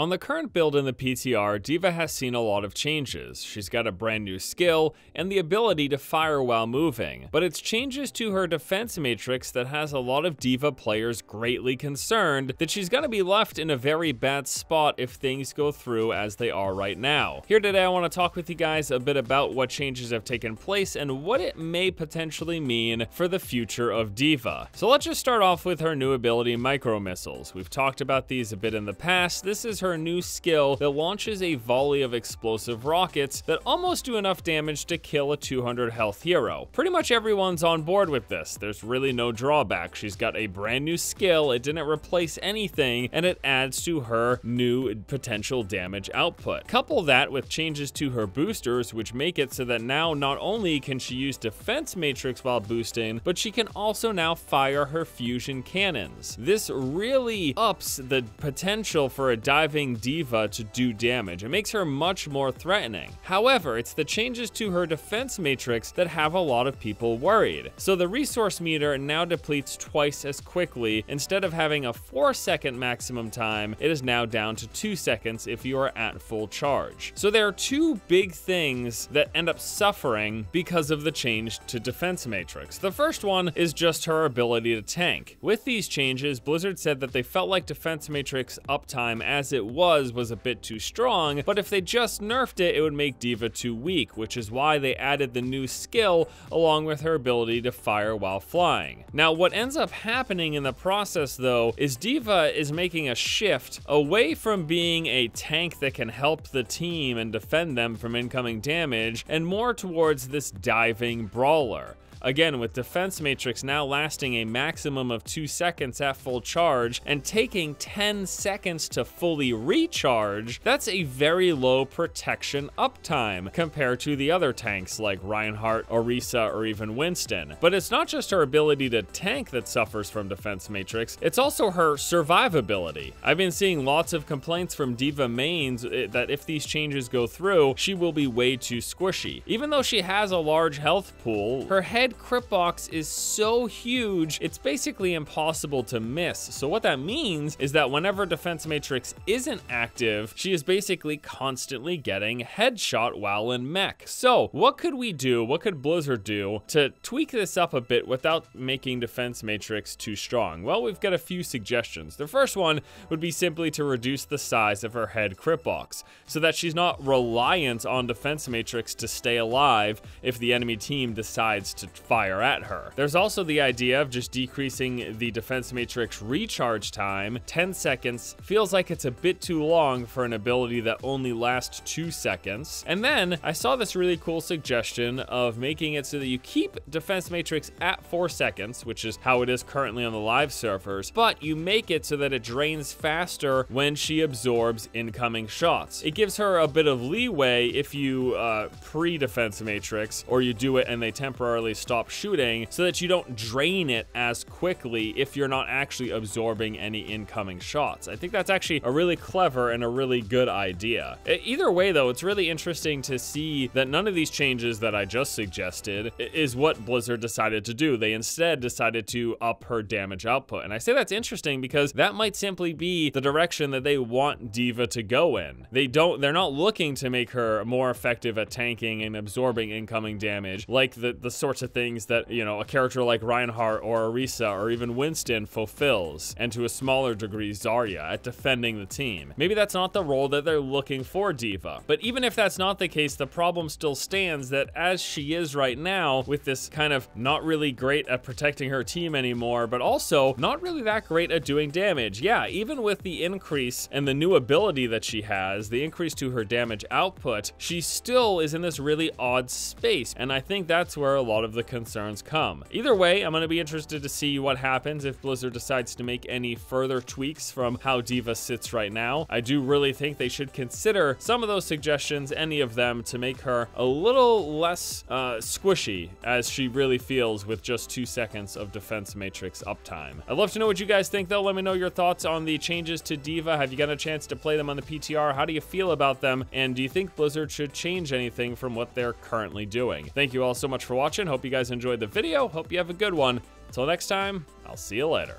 On the current build in the PTR, D.Va has seen a lot of changes. She's got a brand new skill and the ability to fire while moving, but it's changes to her defense matrix that has a lot of D.Va players greatly concerned that she's gonna be left in a very bad spot if things go through as they are right now. Here today I want to talk with you guys a bit about what changes have taken place and what it may potentially mean for the future of D.Va. So let's just start off with her new ability, Micro Missiles. We've talked about these a bit in the past. This is her new skill that launches a volley of explosive rockets that almost do enough damage to kill a 200 health hero. Pretty much everyone's on board with this. There's really no drawback. She's got a brand new skill, it didn't replace anything, and it adds to her new potential damage output. Couple that with changes to her boosters, which make it so that now not only can she use defense matrix while boosting, but she can also now fire her fusion cannons. This really ups the potential for a diving D.Va to do damage. It makes her much more threatening. However, it's the changes to her defense matrix that have a lot of people worried. So the resource meter now depletes twice as quickly. Instead of having a 4-second maximum time, it is now down to 2 seconds if you are at full charge. So there are two big things that end up suffering because of the change to defense matrix. The first one is just her ability to tank. With these changes, Blizzard said that they felt like defense matrix uptime as it was a bit too strong, but if they just nerfed it, it would make D.Va too weak, which is why they added the new skill along with her ability to fire while flying. Now, what ends up happening in the process though is D.Va is making a shift away from being a tank that can help the team and defend them from incoming damage and more towards this diving brawler. Again, with defense matrix now lasting a maximum of 2 seconds at full charge and taking 10 seconds to fully recharge, that's a very low protection uptime compared to the other tanks like Reinhardt, Orisa, or even Winston. But it's not just her ability to tank that suffers from defense matrix, it's also her survivability. I've been seeing lots of complaints from D.Va mains that if these changes go through, she will be way too squishy. Even though she has a large health pool, her head crit box is so huge, it's basically impossible to miss. So what that means is that whenever defense matrix isn't active, she is basically constantly getting headshot while in mech. So what could we do, what could Blizzard do to tweak this up a bit without making defense matrix too strong? Well, we've got a few suggestions. The first one would be simply to reduce the size of her head crit box so that she's not reliant on defense matrix to stay alive if the enemy team decides to fire at her. There's also the idea of just decreasing the defense matrix recharge time. 10 seconds feels like it's a bit too long for an ability that only lasts 2 seconds. And then I saw this really cool suggestion of making it so that you keep defense matrix at 4 seconds, which is how it is currently on the live servers, but you make it so that it drains faster when she absorbs incoming shots. It gives her a bit of leeway if you pre-defense matrix, or you do it and they temporarily stop shooting, so that you don't drain it as quickly if you're not actually absorbing any incoming shots. I think that's actually a really clever and a really good idea. Either way though, it's really interesting to see that none of these changes that I just suggested is what Blizzard decided to do. They instead decided to up her damage output. And I say that's interesting because that might simply be the direction that they want D.Va to go in. They're not looking to make her more effective at tanking and absorbing incoming damage like the sorts of things that, you know, a character like Reinhardt or Orisa or even Winston fulfills, and to a smaller degree Zarya at defending the team. Maybe that's not the role that they're looking for D.Va. But even if that's not the case, the problem still stands that as she is right now, with this kind of not really great at protecting her team anymore, but also not really that great at doing damage. Yeah, even with the increase and the new ability that she has, the increase to her damage output, she still is in this really odd space. And I think that's where a lot of the concerns come. Either way, I'm going to be interested to see what happens if Blizzard decides to make any further tweaks from how D.Va sits right now. I do really think they should consider some of those suggestions, any of them, to make her a little less squishy as she really feels with just 2 seconds of defense matrix uptime. I'd love to know what you guys think though. Let me know your thoughts on the changes to D.Va. Have you got a chance to play them on the PTR? How do you feel about them? And do you think Blizzard should change anything from what they're currently doing? Thank you all so much for watching. Hope you guys enjoyed the video. Hope you have a good one. Until next time, I'll see you later.